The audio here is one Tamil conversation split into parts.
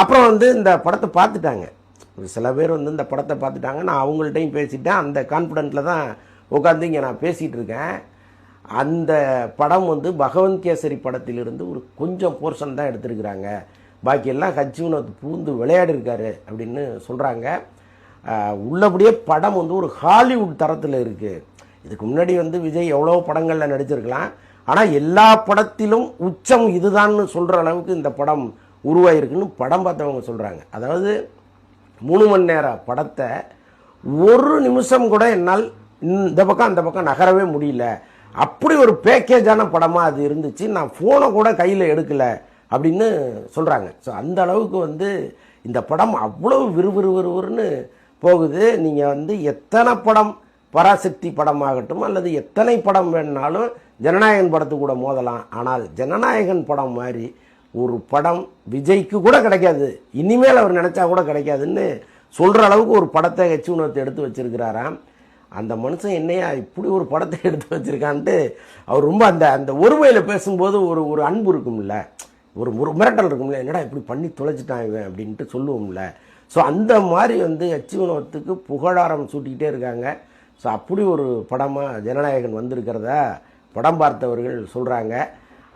அப்புறம் வந்து இந்த படத்தை பார்த்துட்டாங்க. ஒரு சில பேர் வந்து இந்த படத்தை பார்த்துட்டாங்க. நான் அவங்கள்ட்டையும் பேசிட்டேன். அந்த கான்ஃபிடென்ட்டில் தான் உட்காந்து இங்கே நான் பேசிகிட்டு இருக்கேன். அந்த படம் வந்து பகவந்த் கேசரி படத்திலிருந்து ஒரு கொஞ்சம் போர்ஷன் தான் எடுத்திருக்கிறாங்க. பாக்கியெல்லாம் ஹஜ்ஜினோத் பூந்து விளையாடி இருக்காரு அப்படின்னு சொல்கிறாங்க. உள்ளபடியே படம் வந்து ஒரு ஹாலிவுட் தரத்தில் இருக்குது. இதுக்கு முன்னாடி வந்து விஜய் எவ்வளோ படங்களில் நடிச்சிருக்கலாம். ஆனால் எல்லா படத்திலும் உச்சம் இதுதான்னு சொல்கிற அளவுக்கு இந்த படம் உருவாயிருக்குன்னு படம் பார்த்தவங்க சொல்கிறாங்க. அதாவது 3 மணி நேர படத்தை ஒரு நிமிஷம் கூட என்னால் இந்த பக்கம் அந்த பக்கம் நகரவே முடியல. அப்படி ஒரு பேக்கேஜான படமாக அது இருந்துச்சு. நான் ஃபோனை கூட கையில் எடுக்கலை அப்படின்னு சொல்கிறாங்க. ஸோ அந்த அளவுக்கு வந்து இந்த படம் அவ்வளோ விறுவிறுவிறுன்னு போகுது. நீங்கள் வந்து எத்தனை படம் பராசக்தி படமாகட்டும் அல்லது எத்தனை படம் வேணுனாலும் ஜனநாயகன் படத்து கூட மோதலாம். ஆனால் ஜனநாயகன் படம் மாதிரி ஒரு படம் விஜய்க்கு கூட கிடைக்காது, இனிமேல் அவர் நினச்சா கூட கிடைக்காதுன்னு சொல்கிற அளவுக்கு ஒரு படத்தை ஹெச் எடுத்து வச்சிருக்கிறாராம். அந்த மனுஷன் என்னையா இப்படி ஒரு படத்தை எடுத்து வச்சிருக்கான்ட்டு அவர் ரொம்ப அந்த அந்த ஒருமையில் பேசும்போது ஒரு அன்பு இருக்கும்ல, ஒரு மிரட்டல் இருக்கும்ல, என்னடா இப்படி பண்ணி தொலைச்சிட்டான் இவன் அப்படின்ட்டு சொல்லுவோம்ல. ஸோ அந்த மாதிரி வந்து ஹெச் புகழாரம் சூட்டிக்கிட்டே இருக்காங்க. ஸோ அப்படி ஒரு படமாக ஜனநாயகன் வந்திருக்கிறதா படம் பார்த்தவர்கள் சொல்கிறாங்க.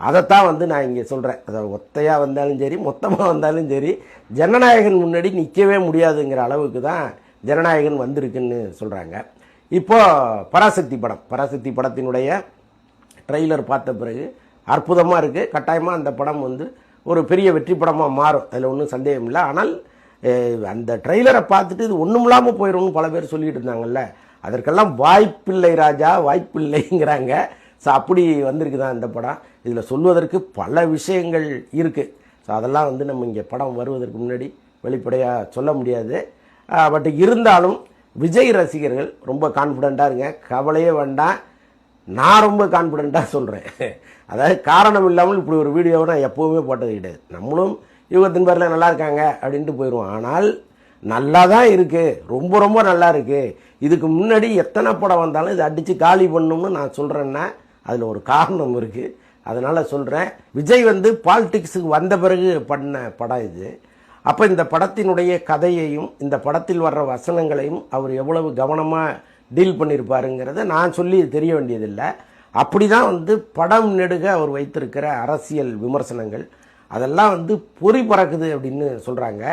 அதைத்தான் வந்து நான் இங்கே சொல்கிறேன். அதை ஒத்தையாக வந்தாலும் சரி மொத்தமாக வந்தாலும் சரி ஜனநாயகன் முன்னாடி நிற்கவே முடியாதுங்கிற அளவுக்கு தான் ஜனநாயகன் வந்திருக்குன்னு சொல்கிறாங்க. இப்போது பராசக்தி படத்தினுடைய ட்ரெய்லர் பார்த்த பிறகு அற்புதமாக இருக்குது. கட்டாயமாக அந்த படம் வந்து ஒரு பெரிய வெற்றி படமாக மாறும், அதில் ஒன்றும் சந்தேகம் இல்லை. ஆனால் அந்த ட்ரெய்லரை பார்த்துட்டு இது ஒன்றும் இல்லாமல் போயிடும்னு பல பேர் சொல்லிட்டு இருந்தாங்கல்ல, அதற்கெல்லாம் வாய்ப்பில்லை ராஜா, வாய்ப்பில்லைங்கிறாங்க. ஸோ அப்படி வந்திருக்கு தான் இந்த படம். இதில் சொல்வதற்கு பல விஷயங்கள் இருக்குது. ஸோ அதெல்லாம் வந்து நம்ம இங்கே படம் வருவதற்கு முன்னாடி வெளிப்படையாக சொல்ல முடியாது. பட் இருந்தாலும் விஜய் ரசிகர்கள் ரொம்ப கான்ஃபிடெண்ட்டாக இருங்க, கவலையே வேண்டாம். நான் ரொம்ப கான்ஃபிடெண்ட்டாக சொல்கிறேன். அதாவது காரணம் இல்லாமல் இப்படி ஒரு வீடியோவை நான் எப்போவுமே போட்டது கிடையாது. நம்மளும் யுகத்தின் பேரில் நல்லா இருக்காங்க அப்படின்ட்டு போயிடுவோம். ஆனால் நல்லா தான் இருக்குது, ரொம்ப ரொம்ப நல்லா இருக்குது. இதுக்கு முன்னாடி எத்தனை படம் வந்தாலும் இதை அடித்து காலி பண்ணணும்னு நான் சொல்கிறேன்னா அதில் ஒரு காரணம் இருக்குது. அதனால் சொல்கிறேன். விஜய் வந்து பாலிடிக்ஸுக்கு வந்த பிறகு பண்ண படம் இது. அப்போ இந்த படத்தினுடைய கதையையும் இந்த படத்தில் வர்ற வசனங்களையும் அவர் எவ்வளவு கவனமாக டீல் பண்ணியிருப்பாருங்கிறத நான் சொல்லி தெரிய வேண்டியதில்லை. அப்படி தான் வந்து படம் நெடுக அவர் வைத்திருக்கிற அரசியல் விமர்சனங்கள் அதெல்லாம் வந்து பொறி பறக்குது அப்படின்னு சொல்கிறாங்க.